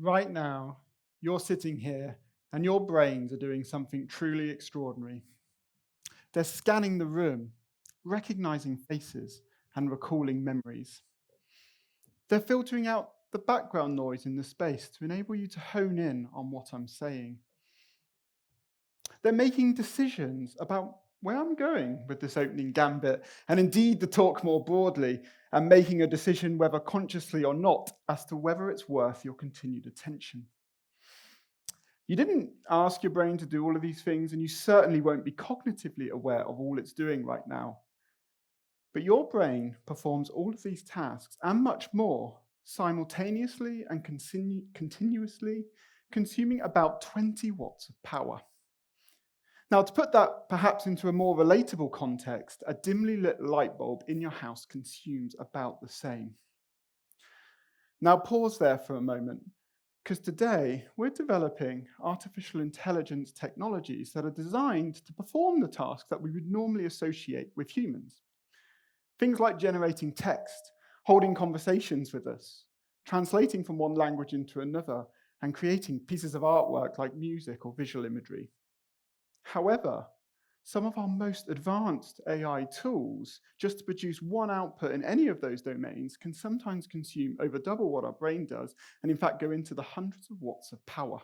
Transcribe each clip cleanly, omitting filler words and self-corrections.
Right now, you're sitting here and your brains are doing something truly extraordinary. They're scanning the room, recognizing faces, and recalling memories. They're filtering out the background noise in the space to enable you to hone in on what I'm saying. They're making decisions about where I'm going with this opening gambit, and indeed the talk more broadly, and making a decision, whether consciously or not, as to whether it's worth your continued attention. You didn't ask your brain to do all of these things, and you certainly won't be cognitively aware of all it's doing right now. But your brain performs all of these tasks and much more simultaneously and continuously, consuming about 20 watts of power. Now, to put that perhaps into a more relatable context, a dimly lit light bulb in your house consumes about the same. Now, pause there for a moment, because today we're developing artificial intelligence technologies that are designed to perform the tasks that we would normally associate with humans. Things like generating text, holding conversations with us, translating from one language into another, and creating pieces of artwork like music or visual imagery. However, some of our most advanced AI tools, just to produce one output in any of those domains, can sometimes consume over double what our brain does, and in fact go into the hundreds of watts of power.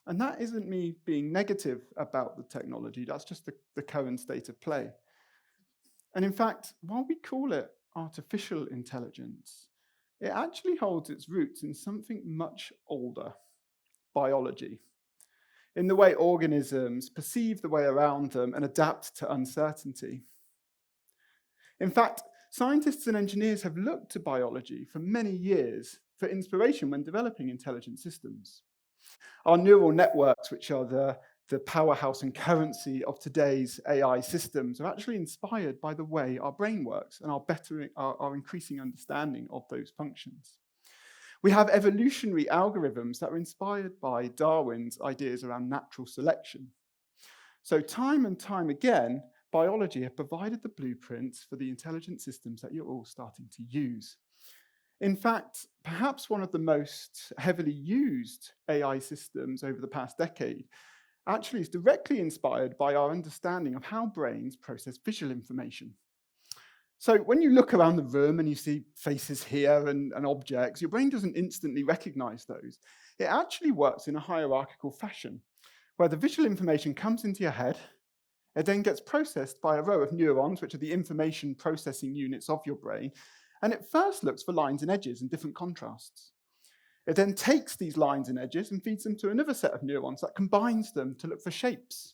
And that isn't me being negative about the technology, that's just the current state of play. And in fact, while we call it artificial intelligence, it actually holds its roots in something much older, biology, in the way organisms perceive the way around them and adapt to uncertainty. In fact, scientists and engineers have looked to biology for many years for inspiration when developing intelligent systems. Our neural networks, which are the powerhouse and currency of today's AI systems, are actually inspired by the way our brain works and our increasing understanding of those functions. We have evolutionary algorithms that are inspired by Darwin's ideas around natural selection. So time and time again, biology have provided the blueprints for the intelligent systems that you're all starting to use. In fact, perhaps one of the most heavily used AI systems over the past decade actually is directly inspired by our understanding of how brains process visual information. So when you look around the room and you see faces here and objects, your brain doesn't instantly recognize those. It actually works in a hierarchical fashion, where the visual information comes into your head, it then gets processed by a row of neurons, which are the information processing units of your brain, and it first looks for lines and edges and different contrasts. It then takes these lines and edges and feeds them to another set of neurons that combines them to look for shapes,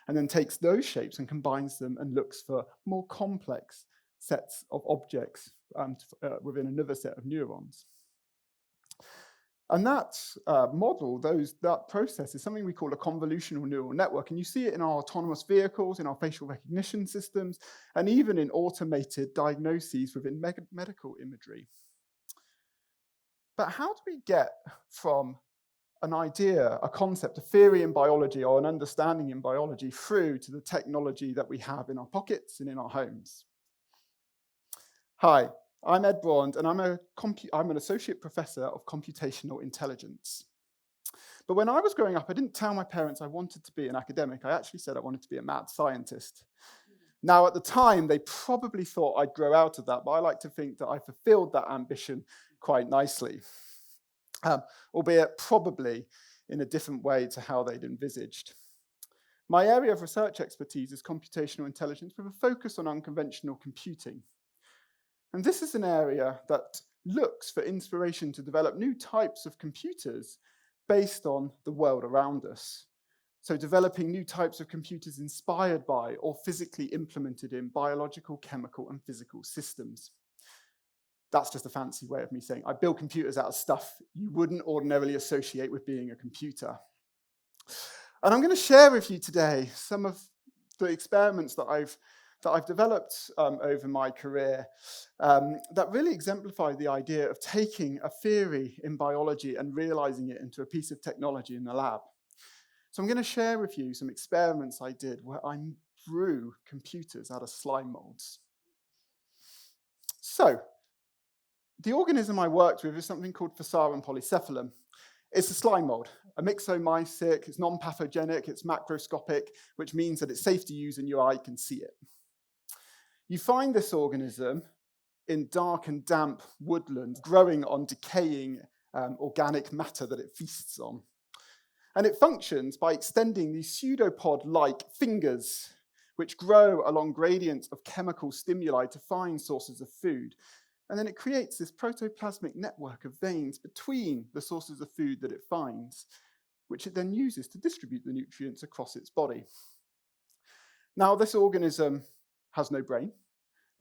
and then takes those shapes and combines them and looks for more complex sets of objects within another set of neurons. And that model, that process is something we call a convolutional neural network. And you see it in our autonomous vehicles, in our facial recognition systems, and even in automated diagnoses within medical imagery. But how do we get from an idea, a concept, a theory in biology or an understanding in biology through to the technology that we have in our pockets and in our homes? Hi, I'm Ed Braund, and I'm an associate professor of computational intelligence. But when I was growing up, I didn't tell my parents I wanted to be an academic. I actually said I wanted to be a mad scientist. Now, at the time, they probably thought I'd grow out of that, but I like to think that I fulfilled that ambition quite nicely, albeit probably in a different way to how they'd envisaged. My area of research expertise is computational intelligence with a focus on unconventional computing. And this is an area that looks for inspiration to develop new types of computers based on the world around us. So developing new types of computers inspired by or physically implemented in biological, chemical, and physical systems. That's just a fancy way of me saying I build computers out of stuff you wouldn't ordinarily associate with being a computer. And I'm going to share with you today some of the experiments that I've developed over my career that really exemplify the idea of taking a theory in biology and realizing it into a piece of technology in the lab. So I'm going to share with you some experiments I did where I drew computers out of slime molds. So the organism I worked with is something called Phasarum polycephalum. It's a slime mold, a myxomycete. It's non-pathogenic, it's macroscopic, which means that it's safe to use and your eye can see it. You find this organism in dark and damp woodland, growing on decaying organic matter that it feasts on. And it functions by extending these pseudopod-like fingers, which grow along gradients of chemical stimuli to find sources of food. And then it creates this protoplasmic network of veins between the sources of food that it finds, which it then uses to distribute the nutrients across its body. Now, this organism has no brain,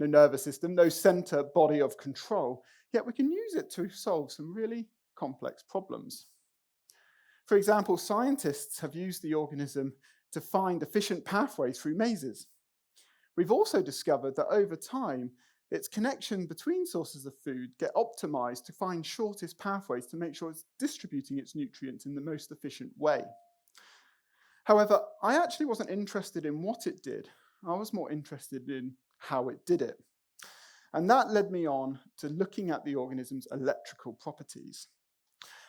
no nervous system, no center body of control, yet we can use it to solve some really complex problems. For example, scientists have used the organism to find efficient pathways through mazes. We've also discovered that over time, its connection between sources of food get optimized to find shortest pathways to make sure it's distributing its nutrients in the most efficient way. However, I actually wasn't interested in what it did. I was more interested in how it did it. And that led me on to looking at the organism's electrical properties.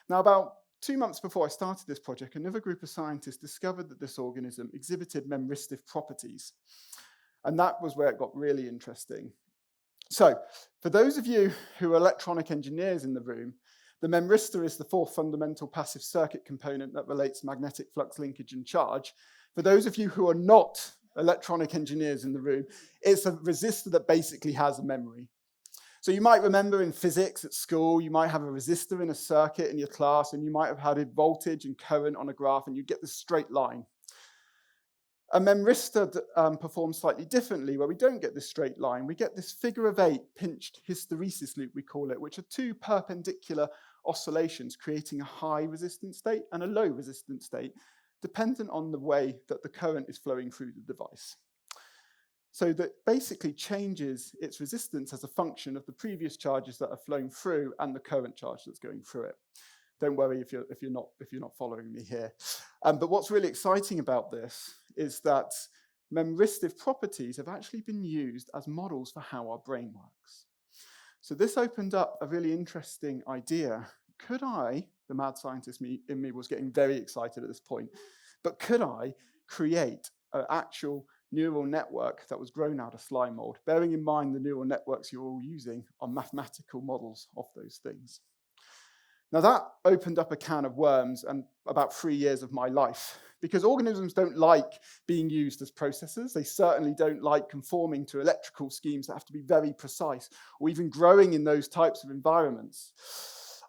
Now, about 2 months before I started this project, another group of scientists discovered that this organism exhibited memristive properties. And that was where it got really interesting. So, for those of you who are electronic engineers in the room, the memristor is the fourth fundamental passive circuit component that relates magnetic flux linkage and charge. For those of you who are not electronic engineers in the room, it's a resistor that basically has a memory. So you might remember in physics at school, you might have a resistor in a circuit in your class, and you might have had a voltage and current on a graph, and you get this straight line. A memristor performs slightly differently, where we don't get this straight line. We get this figure-of-8 pinched hysteresis loop, we call it, which are two perpendicular oscillations, creating a high resistance state and a low resistance state, dependent on the way that the current is flowing through the device. So that basically changes its resistance as a function of the previous charges that are flowing through and the current charge that's going through it. Don't worry if you're not following me here. But what's really exciting about this is that memristive properties have actually been used as models for how our brain works. So this opened up a really interesting idea. Could I, the mad scientist in me was getting very excited at this point, but could I create an actual neural network that was grown out of slime mold, bearing in mind the neural networks you're all using are mathematical models of those things? Now that opened up a can of worms and about 3 years of my life, because organisms don't like being used as processors. They certainly don't like conforming to electrical schemes that have to be very precise, or even growing in those types of environments.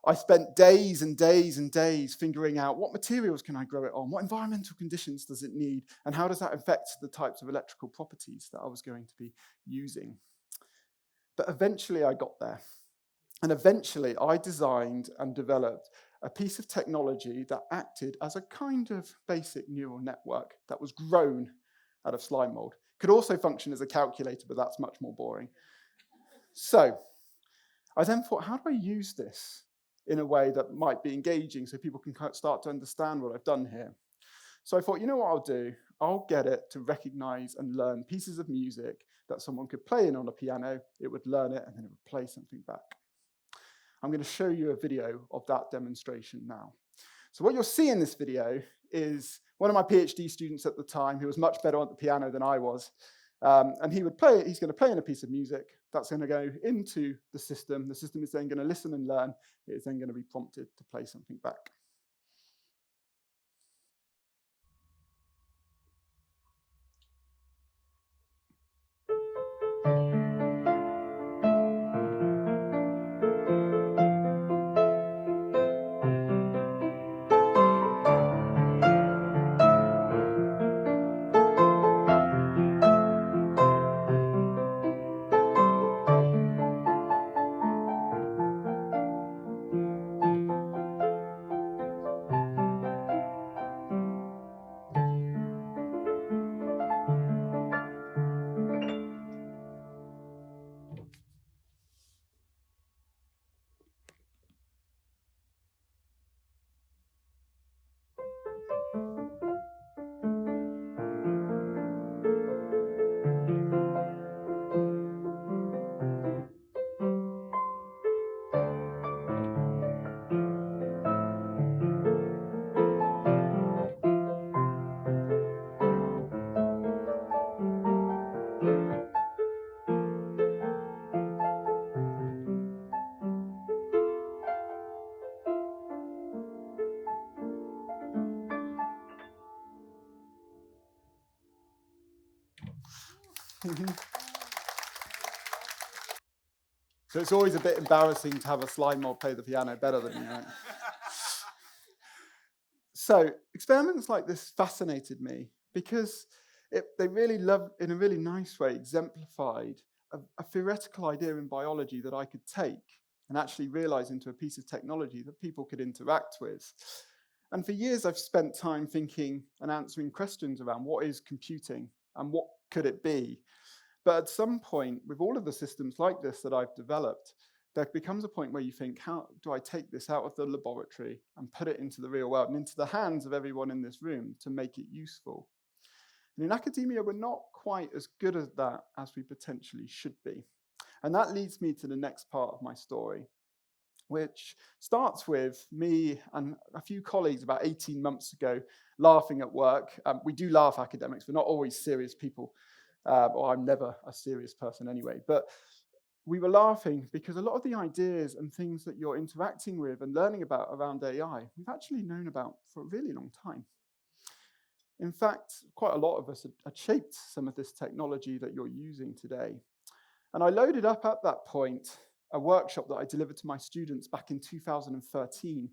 I spent days and days and days figuring out what materials can I grow it on, what environmental conditions does it need, and how does that affect the types of electrical properties that I was going to be using. But eventually I got there. And eventually I designed and developed a piece of technology that acted as a kind of basic neural network that was grown out of slime mold. Could also function as a calculator, but that's much more boring. So I then thought, how do I use this in a way that might be engaging so people can start to understand what I've done here? So I thought, you know what I'll do? I'll get it to recognize and learn pieces of music that someone could play in on a piano. It would learn it, and then it would play something back. I'm going to show you a video of that demonstration now. So what you'll see in this video is one of my PhD students at the time, who was much better on the piano than I was. And he's going to play in a piece of music that's going to go into the system. The system is then going to listen and learn. It is then going to be prompted to play something back. So it's always a bit embarrassing to have a slime mold play the piano better than you, right? So experiments like this fascinated me because they really in a really nice way, exemplified a theoretical idea in biology that I could take and actually realize into a piece of technology that people could interact with. And for years, I've spent time thinking and answering questions around what is computing and what could it be. But at some point, with all of the systems like this that I've developed, there becomes a point where you think, how do I take this out of the laboratory and put it into the real world and into the hands of everyone in this room to make it useful? And in academia, we're not quite as good at that as we potentially should be. And that leads me to the next part of my story, which starts with me and a few colleagues about 18 months ago laughing at work. We do laugh, academics. We're not always serious people. Or I'm never a serious person anyway. But we were laughing because a lot of the ideas and things that you're interacting with and learning about around AI, we've actually known about for a really long time. In fact, quite a lot of us had shaped some of this technology that you're using today. And I loaded up at that point a workshop that I delivered to my students back in 2013,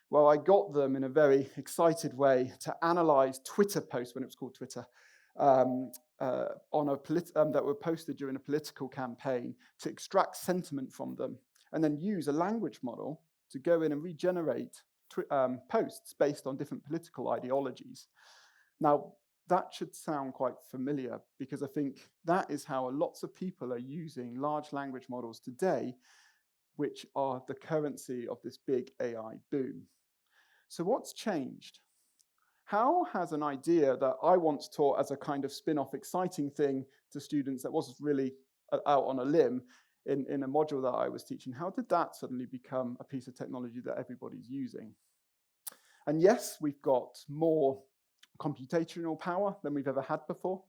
where I got them in a very excited way to analyze Twitter posts, when it was called Twitter, that were posted during a political campaign, to extract sentiment from them, and then use a language model to go in and regenerate posts based on different political ideologies. Now, that should sound quite familiar because I think that is how lots of people are using large language models today, which are the currency of this big AI boom. So what's changed? How has an idea that I once taught as a kind of spin-off exciting thing to students that wasn't really out on a limb in a module that I was teaching, how did that suddenly become a piece of technology that everybody's using? And yes, we've got more computational power than we've ever had before.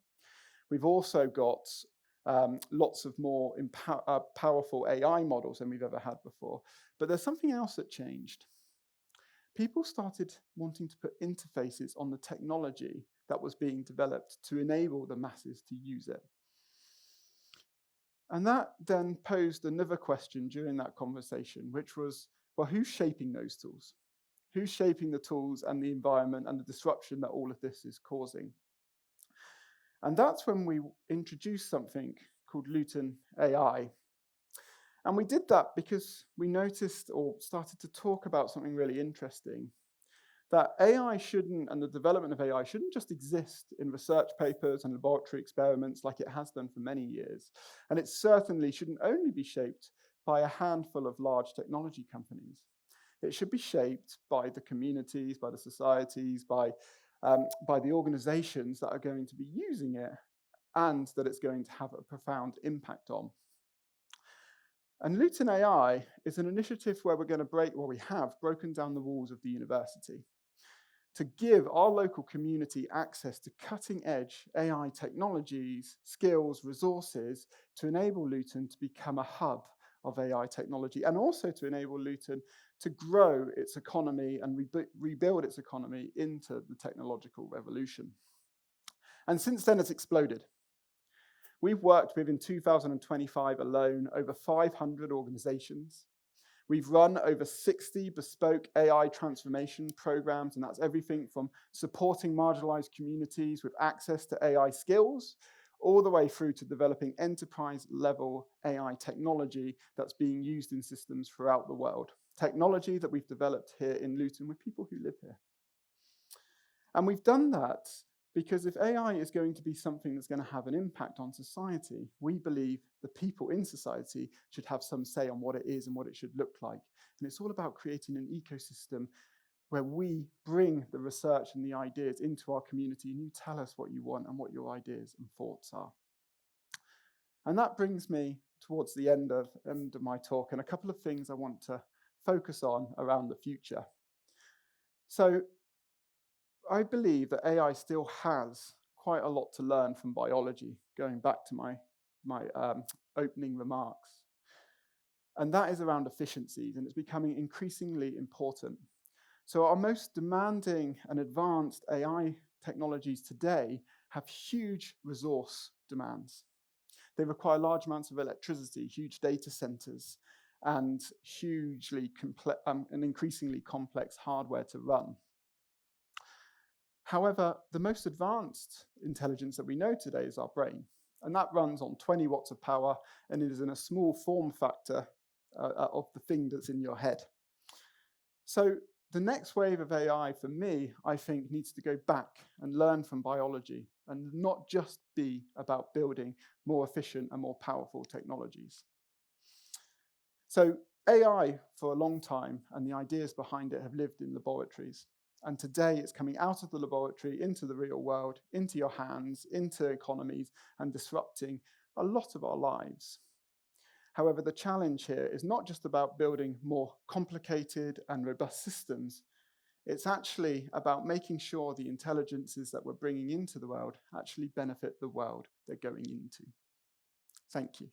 We've also got lots of more powerful AI models than we've ever had before. But there's something else that changed. People started wanting to put interfaces on the technology that was being developed to enable the masses to use it. And that then posed another question during that conversation, which was, well, who's shaping those tools? Who's shaping the tools and the environment and the disruption that all of this is causing? And that's when we introduced something called Luton AI. And we did that because we noticed or started to talk about something really interesting, that AI shouldn't, and the development of AI shouldn't just exist in research papers and laboratory experiments like it has done for many years. And it certainly shouldn't only be shaped by a handful of large technology companies. It should be shaped by the communities, by the societies, by the organizations that are going to be using it and that it's going to have a profound impact on. And Luton AI is an initiative where we have broken down the walls of the university to give our local community access to cutting-edge AI technologies, skills, resources to enable Luton to become a hub of AI technology, and also to enable Luton to grow its economy and rebuild its economy into the technological revolution. And since then, it's exploded. We've worked with, in 2025 alone, over 500 organizations. We've run over 60 bespoke AI transformation programs, and that's everything from supporting marginalized communities with access to AI skills, all the way through to developing enterprise-level AI technology that's being used in systems throughout the world. Technology that we've developed here in Luton with people who live here. And we've done that because if AI is going to be something that's going to have an impact on society, we believe the people in society should have some say on what it is and what it should look like. And it's all about creating an ecosystem where we bring the research and the ideas into our community, and you tell us what you want and what your ideas and thoughts are. And that brings me towards the end of my talk, and a couple of things I want to focus on around the future. So I believe that AI still has quite a lot to learn from biology, going back to my opening remarks. And that is around efficiencies, and it's becoming increasingly important. So our most demanding and advanced AI technologies today have huge resource demands. They require large amounts of electricity, huge data centers, and and increasingly complex hardware to run. However, the most advanced intelligence that we know today is our brain, and that runs on 20 watts of power, and it is in a small form factor of the thing that's in your head. So the next wave of AI for me, I think, needs to go back and learn from biology and not just be about building more efficient and more powerful technologies. So AI for a long time and the ideas behind it have lived in laboratories. And today it's coming out of the laboratory into the real world, into your hands, into economies, and disrupting a lot of our lives. However, the challenge here is not just about building more complicated and robust systems. It's actually about making sure the intelligences that we're bringing into the world actually benefit the world they're going into. Thank you.